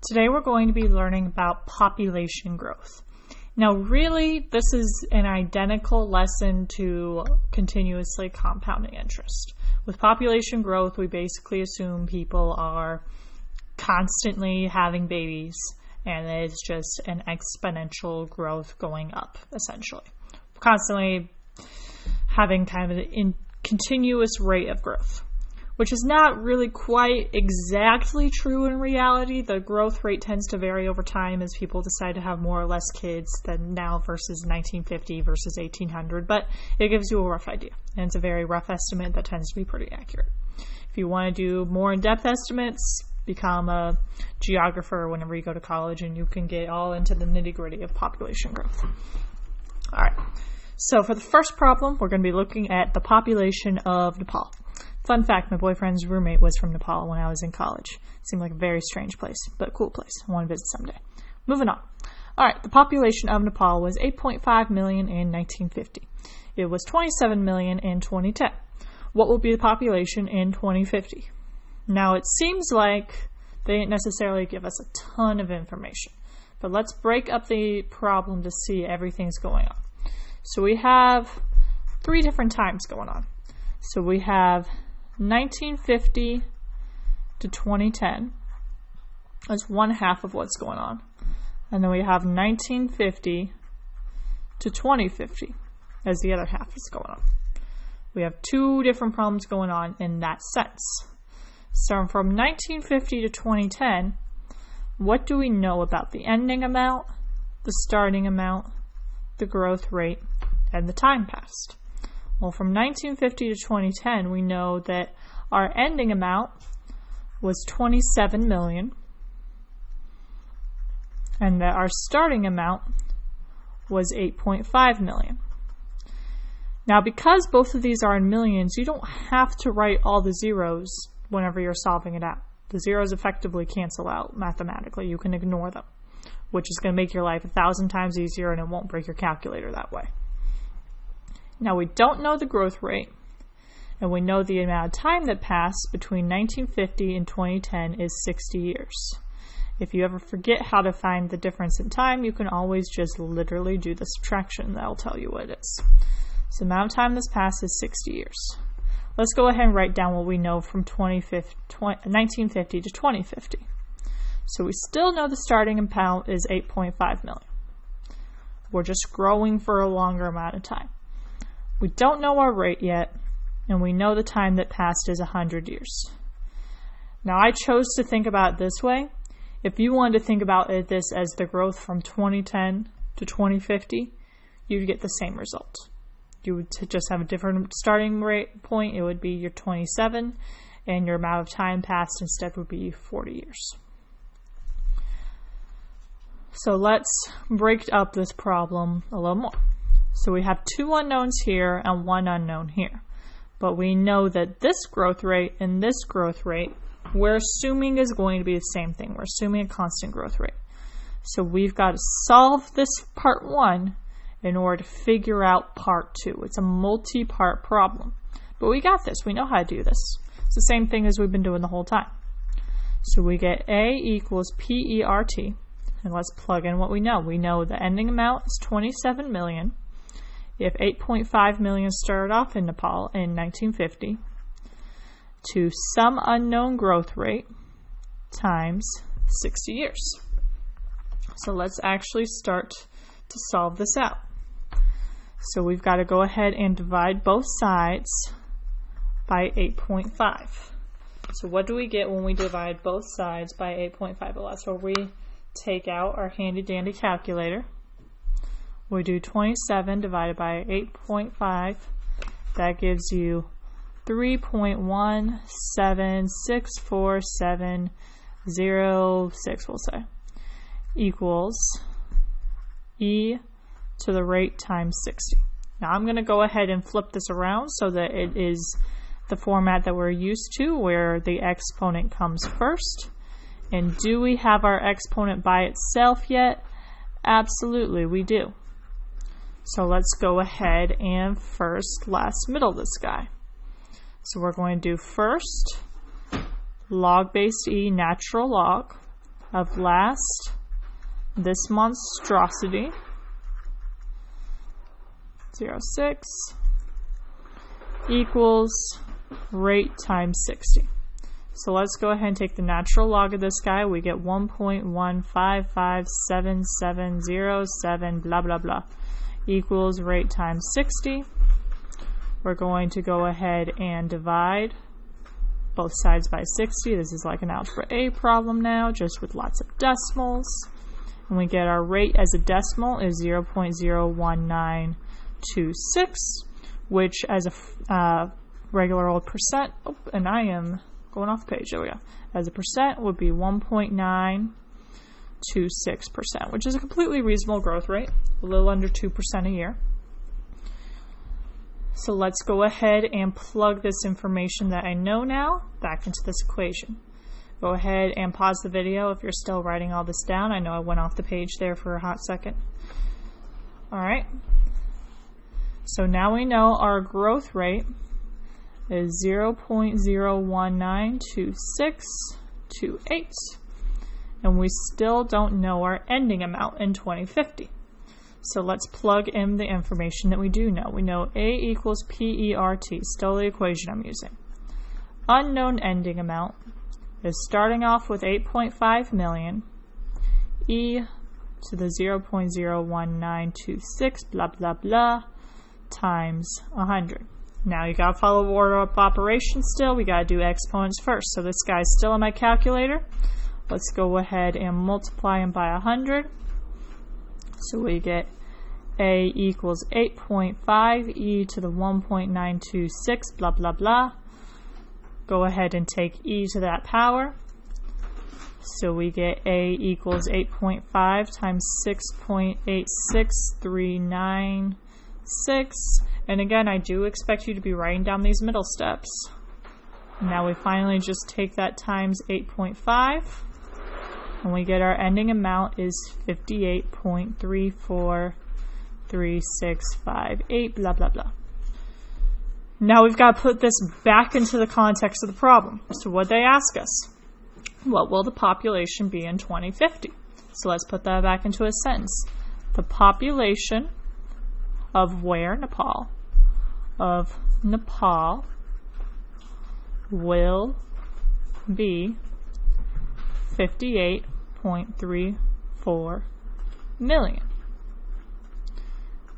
Today we're going to be learning about population growth. Now really, this is an identical lesson to continuously compounding interest. With population growth, we basically assume people are constantly having babies and it's just an exponential growth going up, essentially. Constantly having kind of a continuous rate of growth, which is not really quite exactly true in reality. The growth rate tends to vary over time as people decide to have more or less kids than now versus 1950 versus 1800, but it gives you a rough idea, and it's a very rough estimate that tends to be pretty accurate. If you want to do more in-depth estimates, become a geographer whenever you go to college, and you can get all into the nitty-gritty of population growth. All right, so for the first problem, we're going to be looking at the population of Nepal. Fun fact, my boyfriend's roommate was from Nepal when I was in college. It seemed like a very strange place, but a cool place. I want to visit someday. Moving on. All right, the population of Nepal was 8.5 million in 1950. It was 27 million in 2010. What will be the population in 2050? Now, it seems like they didn't necessarily give us a ton of information, but let's break up the problem to see everything's going on. So we have 3 different times going on. So we have 1950 to 2010 as one half of what's going on. And then we have 1950 to 2050 as the other half is going on. We have 2 different problems going on in that sense. So from 1950 to 2010, what do we know about the ending amount, the starting amount, the growth rate, and the time passed? Well, from 1950 to 2010, we know that our ending amount was 27 million, and that our starting amount was 8.5 million. Now, because both of these are in millions, you don't have to write all the zeros whenever you're solving it out. The zeros effectively cancel out mathematically. You can ignore them, which is going to make your life 1,000 times easier, and it won't break your calculator that way. Now, we don't know the growth rate, and we know the amount of time that passed between 1950 and 2010 is 60 years. If you ever forget how to find the difference in time, you can always just literally do the subtraction. That'll tell you what it is. So the amount of time that's passed is 60 years. Let's go ahead and write down what we know from 1950 to 2050. So we still know the starting amount is 8.5 million. We're just growing for a longer amount of time. We don't know our rate yet, and we know the time that passed is 100 years. Now, I chose to think about it this way. If you wanted to think about this as the growth from 2010 to 2050, you'd get the same result. You would just have a different starting rate point. It would be your 27, and your amount of time passed instead would be 40 years. So let's break up this problem a little more. So we have 2 unknowns here and 1 unknown here. But we know that this growth rate and this growth rate, we're assuming is going to be the same thing. We're assuming a constant growth rate. So we've got to solve this part 1 in order to figure out part 2. It's a multi-part problem. But we got this. We know how to do this. It's the same thing as we've been doing the whole time. So we get A equals PERT. And let's plug in what we know. We know the ending amount is 27 million. If 8.5 million started off in Nepal in 1950 to some unknown growth rate times 60 years. So let's actually start to solve this out. So we've got to go ahead and divide both sides by 8.5. So what do we get when we divide both sides by 8.5? Well, that's where we take out our handy dandy calculator. We do 27 divided by 8.5. That gives you 3.1764706, we'll say, equals e to the rate times 60. Now I'm going to go ahead and flip this around so that it is the format that we're used to, where the exponent comes first. And do we have our exponent by itself yet? Absolutely, we do. So let's go ahead and first, last, middle this guy. So we're going to do first log base e natural log of this monstrosity, 0.6, equals rate times 60. So let's go ahead and take the natural log of this guy. We get 1.1557707 blah blah blah equals rate times 60. We're going to go ahead and divide both sides by 60. This is like an Algebra A problem now, just with lots of decimals. And we get our rate as a decimal is 0.01926, which as a regular old percent, oh, and I am going off the page, there we go, as a percent would be 1.926%, which is a completely reasonable growth rate, a little under 2% a year. So let's go ahead and plug this information that I know now back into this equation. Go ahead and pause the video if you're still writing all this down. I know I went off the page there for a hot second. Alright, so now we know our growth rate is 0.0192628, and we still don't know our ending amount in 2050. So let's plug in the information that we do know. We know A equals PERT, still the equation I'm using. Unknown ending amount is starting off with 8.5 million, E to the 0.01926 blah blah blah times 100. Now you gotta follow the order of operations still. We gotta do exponents first. So this guy's still in my calculator. Let's go ahead and multiply him by 100. So we get A equals 8.5 e to the 1.926 blah blah blah. Go ahead and take e to that power. So we get A equals 8.5 times 6.86396. And again, I do expect you to be writing down these middle steps. Now we finally just take that times 8.5, and we get our ending amount is 58.343658, blah blah blah. Now we've got to put this back into the context of the problem. So what they ask us, what will the population be in 2050? So let's put that back into a sentence. The population of where? Nepal. Of Nepal will be 58.34 million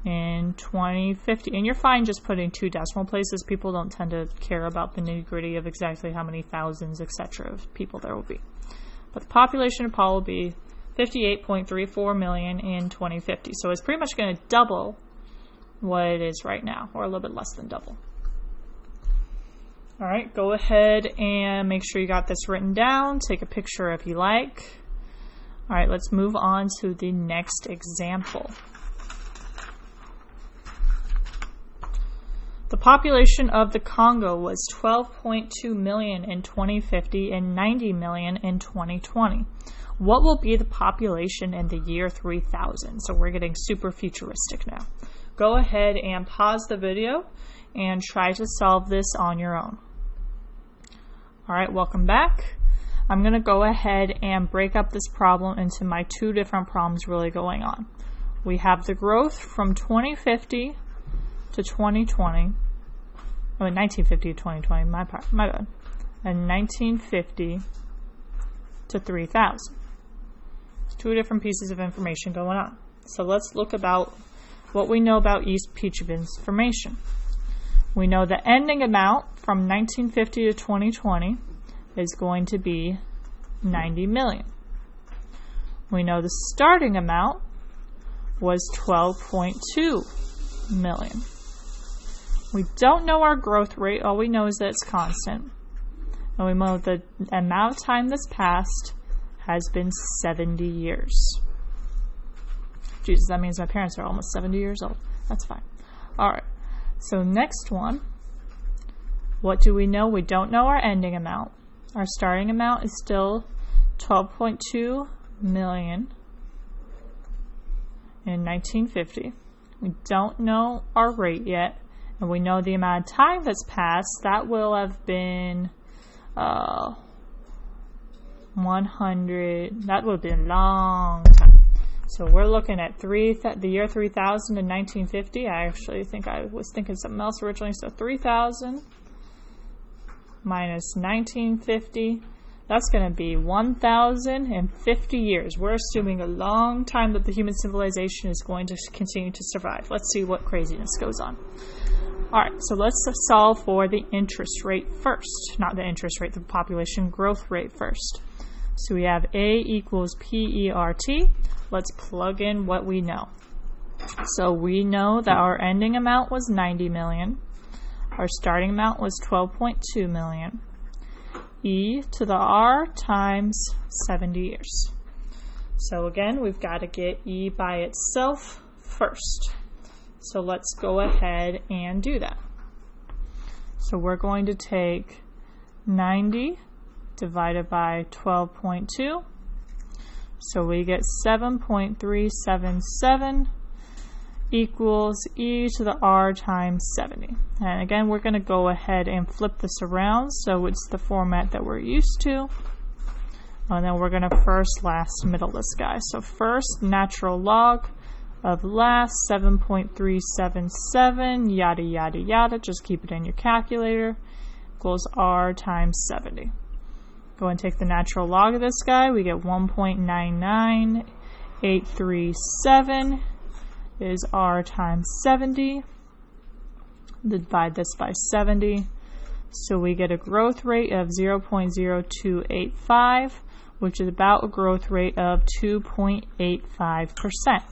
in 2050. And you're fine just putting two decimal places. People don't tend to care about the nitty-gritty of exactly how many thousands, etc. of people there will be. But the population of Nepal will be 58.34 million in 2050. So it's pretty much going to double what it is right now, or a little bit less than double. Alright, go ahead and make sure you got this written down. Take a picture if you like. Alright, let's move on to the next example. The population of the Congo was 12.2 million in 2050 and 90 million in 2020. What will be the population in the year 3000? So we're getting super futuristic now. Go ahead and pause the video and try to solve this on your own. Alright, welcome back. I'm going to go ahead and break up this problem into my two different problems really going on. We have the growth from 2050 to 2020. 1950 to 2020, my bad. And 1950 to 3000. Two different pieces of information going on. So let's look about what we know about each piece of information. We know the ending amount from 1950 to 2020 is going to be 90 million. We know the starting amount was 12.2 million. We don't know our growth rate. All we know is that it's constant. And we know the amount of time that's passed has been 70 years. Jesus, that means my parents are almost 70 years old. That's fine. Alright, so next one. What do we know? We don't know our ending amount. Our starting amount is still 12.2 million in 1950. We don't know our rate yet. And we know the amount of time that's passed. That will have been 100, that would be a long time. So we're looking at the year 3000 in 1950. I actually think I was thinking something else originally. So 3000 minus 1950, that's going to be 1050 years. We're assuming a long time that the human civilization is going to continue to survive. Let's see what craziness goes on. All right, so let's solve for the interest rate first. Not the interest rate, the population growth rate first. So we have A equals PERT. Let's plug in what we know. So we know that our ending amount was 90 million. Our starting amount was 12.2 million. E to the R times 70 years. So again, we've got to get E by itself first. So let's go ahead and do that. So we're going to take 90 divided by 12.2. So we get 7.377 equals E to the R times 70. And again, we're going to go ahead and flip this around so it's the format that we're used to. And then we're going to first, last, middle this guy. So first, natural log of last, 7.377, yada, yada, yada. Just keep it in your calculator. Equals R times 70. Go and take the natural log of this guy. We get 1.99837 is R times 70. Divide this by 70. So we get a growth rate of 0.0285, which is about a growth rate of 2.85%.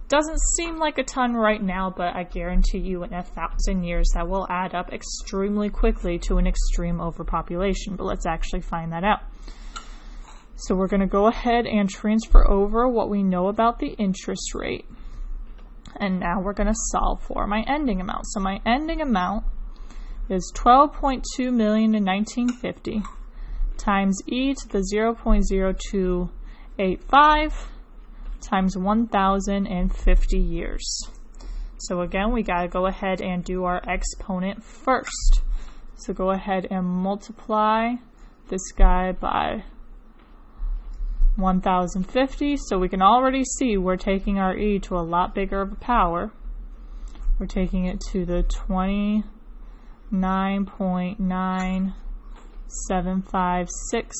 Doesn't seem like a ton right now, but I guarantee you in 1,000 years that will add up extremely quickly to an extreme overpopulation. But let's actually find that out. So we're going to go ahead and transfer over what we know about the interest rate. And now we're going to solve for my ending amount. So my ending amount is 12.2 million in 1950 times E to the 0.0285 times 1,050 years. So again, we got to go ahead and do our exponent first. So go ahead and multiply this guy by 1,050. So we can already see we're taking our E to a lot bigger of a power. We're taking it to the 29.9756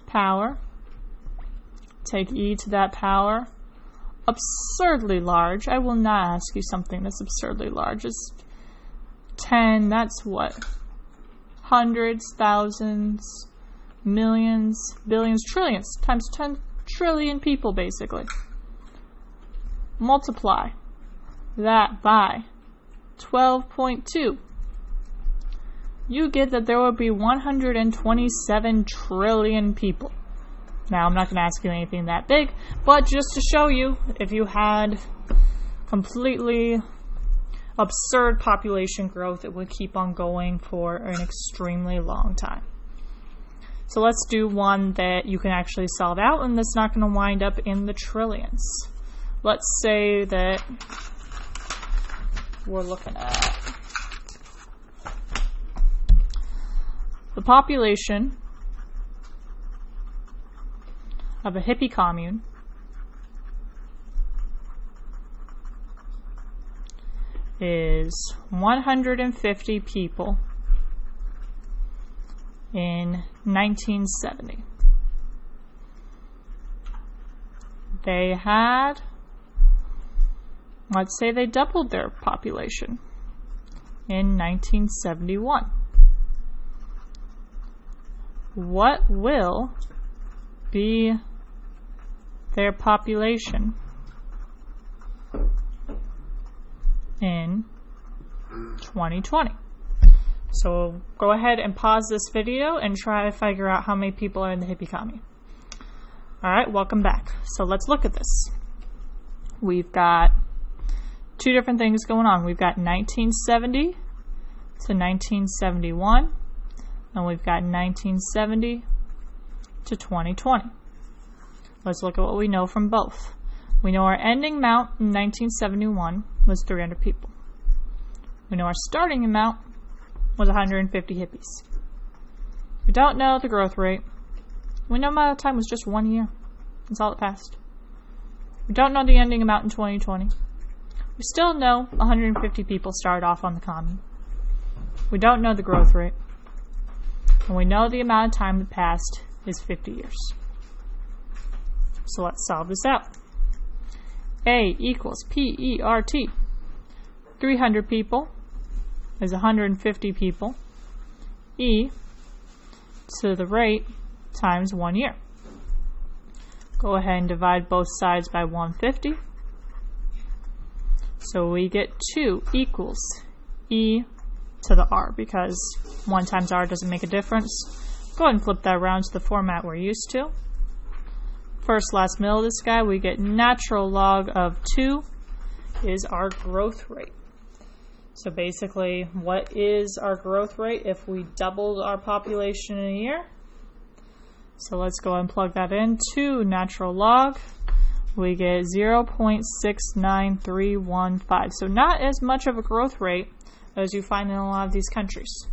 power. Take E to that power. Absurdly large. I will not ask you something that's absurdly large. It's 10, that's what? Hundreds, thousands, millions, billions, trillions, times 10 trillion people, basically. Multiply that by 12.2. You get that there will be 127 trillion people. Now, I'm not going to ask you anything that big, but just to show you, if you had completely absurd population growth, it would keep on going for an extremely long time. So let's do one that you can actually solve out and that's not going to wind up in the trillions. Let's say that we're looking at the population of a hippie commune is 150 people in 1970. They had, let's say they doubled their population in 1971. What will be their population in 2020? So go ahead and pause this video and try to figure out how many people are in the hippie commune. Alright, welcome back. So let's look at this. We've got two different things going on. We've got 1970 to 1971, and we've got 1970 to 2020. Let's look at what we know from both. We know our ending amount in 1971 was 300 people. We know our starting amount was 150 hippies. We don't know the growth rate. We know amount of time was just 1 year. That's all that passed. We don't know the ending amount in 2020. We still know 150 people started off on the commune. We don't know the growth rate. And we know the amount of time that passed is 50 years. So let's solve this out. A equals PERT. 300 people is 150 people. E to the rate times 1 year. Go ahead and divide both sides by 150. So we get 2 equals E to the R, because 1 times R doesn't make a difference. Go ahead and flip that around to the format we're used to. First, last, middle of this guy, we get natural log of 2 is our growth rate. So basically, what is our growth rate if we doubled our population in a year? So let's go and plug that in. 2 natural log, we get 0.69315. So not as much of a growth rate as you find in a lot of these countries.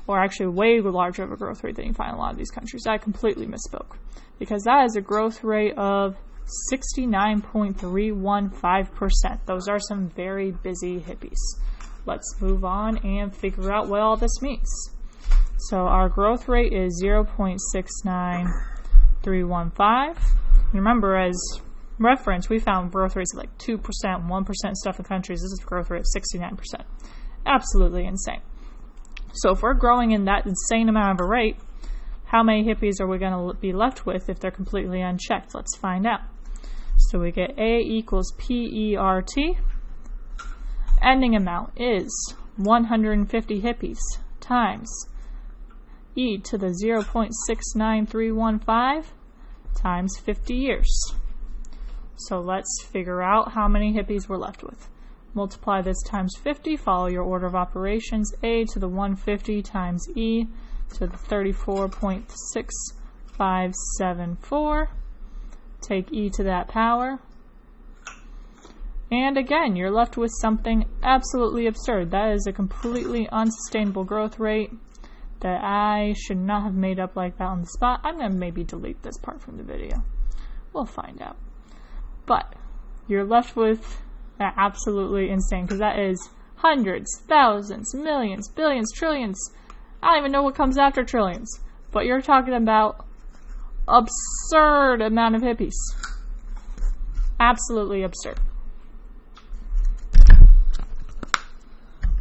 Or actually way larger of a growth rate than you find in a lot of these countries. I completely misspoke. Because that is a growth rate of 69.315%. Those are some very busy hippies. Let's move on and figure out what all this means. So our growth rate is 0.69315. Remember, as reference, we found growth rates of like 2%, 1% stuff in countries. This is a growth rate of 69%. Absolutely insane. So if we're growing in that insane amount of a rate, how many hippies are we going to be left with if they're completely unchecked? Let's find out. So we get A equals PERT. Ending amount is 150 hippies times E to the 0.69315 times 50 years. So let's figure out how many hippies we're left with. Multiply this times 50, follow your order of operations. A to the 150 times E to the 34.6574. Take E to that power. And again, you're left with something absolutely absurd. That is a completely unsustainable growth rate that I should not have made up like that on the spot. I'm going to maybe delete this part from the video. We'll find out. But you're left with absolutely insane, because that is hundreds, thousands, millions, billions, trillions. I don't even know what comes after trillions. But you're talking about absurd amount of hippies. Absolutely absurd.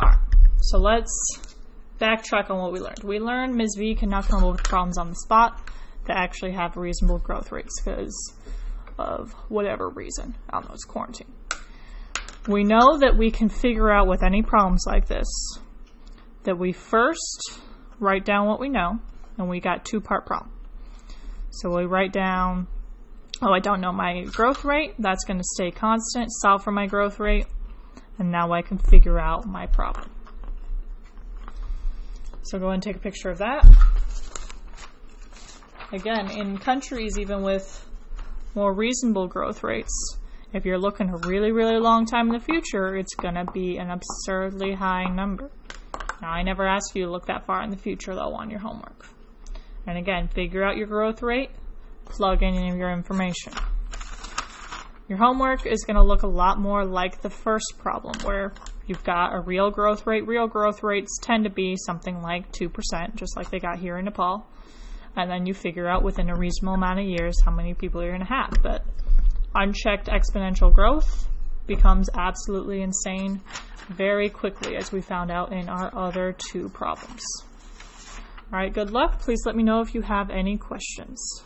Alright, so let's backtrack on what we learned. We learned Ms. V cannot come up with problems on the spot that actually have reasonable growth rates because of whatever reason. I don't know, it's quarantine. We know that we can figure out with any problems like this that we first write down what we know, and we got 2-part problem. So we write down, oh, I don't know my growth rate, that's going to stay constant, solve for my growth rate, and now I can figure out my problem. So go ahead and take a picture of that. Again, in countries even with more reasonable growth rates, if you're looking a really, really long time in the future, it's going to be an absurdly high number. Now, I never asked you to look that far in the future, though, on your homework. And again, figure out your growth rate, plug in your information. Your homework is going to look a lot more like the first problem, where you've got a real growth rate. Real growth rates tend to be something like 2%, just like they got here in Nepal. And then you figure out within a reasonable amount of years how many people you're going to have. But unchecked exponential growth becomes absolutely insane very quickly, as we found out in our other 2 problems. All right, good luck. Please let me know if you have any questions.